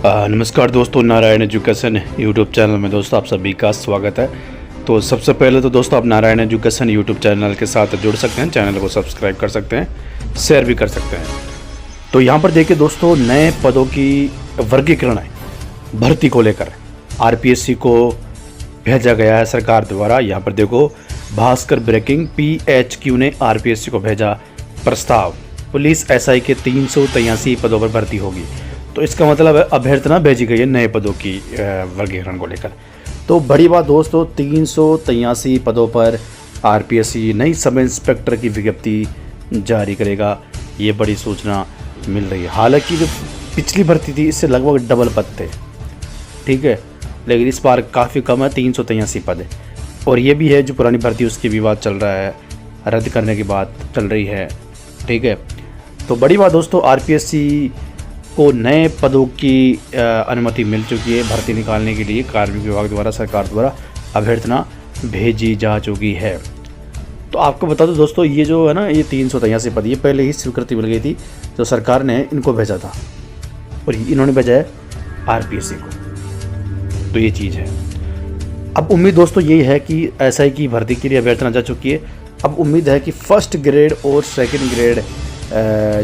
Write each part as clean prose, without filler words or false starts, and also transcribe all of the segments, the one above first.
नमस्कार दोस्तों, Narayan education YouTube channel में दोस्तों आप सभी का स्वागत है। तो सबसे पहले तो दोस्तों आप नारायण एजुकेशन यूट्यूब चैनल के साथ जुड़ सकते हैं, चैनल को सब्सक्राइब कर सकते हैं, शेयर भी कर सकते हैं। तो यहाँ पर देखिए दोस्तों, नए पदों की वर्गीकरण है भर्ती को लेकर RPSC को भेजा गया है सरकार द्वारा। यहाँ पर देखो, भास्कर ब्रेकिंग PHQ ने RPSC को भेजा प्रस्ताव, पुलिस SI के 383 पदों पर भर्ती होगी। तो इसका मतलब है अभ्यर्थना भेजी गई है नए पदों की वर्गीकरण को लेकर। तो बड़ी बात दोस्तों, 383 पदों पर RPSC नई सब इंस्पेक्टर की विज्ञप्ति जारी करेगा, ये बड़ी सूचना मिल रही है। हालांकि जो पिछली भर्ती थी इससे लगभग डबल पद थे, ठीक है, लेकिन इस बार काफ़ी कम है, 383 पद है। और ये भी है जो पुरानी भर्ती उसकी विवाद चल रहा है, रद्द करने की बात चल रही है, ठीक है। तो बड़ी बात दोस्तों, RPSC को नए पदों की अनुमति मिल चुकी है भर्ती निकालने के लिए। कार्मिक विभाग द्वारा, सरकार द्वारा अभ्यर्थना भेजी जा चुकी है। तो आपको बता दो दोस्तों, ये जो है ना, ये 383 पद, ये पहले ही स्वीकृति मिल गई थी, जो सरकार ने इनको भेजा था और इन्होंने भेजा है RPSC को। तो ये चीज़ है। अब उम्मीद दोस्तों यही है कि SI की भर्ती के लिए अभ्यर्थना जा चुकी है। अब उम्मीद है कि फर्स्ट ग्रेड और सेकेंड ग्रेड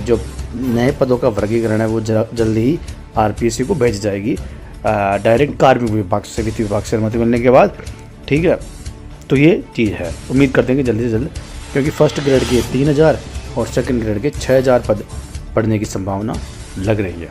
जो नए पदों का वर्गीकरण है वो जल्दी ही RPSC को भेज जाएगी डायरेक्ट कार्मिक विभाग से, वित्त विभाग से अनुमति मिलने के बाद, ठीक है। तो ये चीज़ है, उम्मीद करते हैं कि जल्दी से जल्द, क्योंकि फर्स्ट ग्रेड के 3000 और सेकंड ग्रेड के 6000 पद पढ़ने की संभावना लग रही है।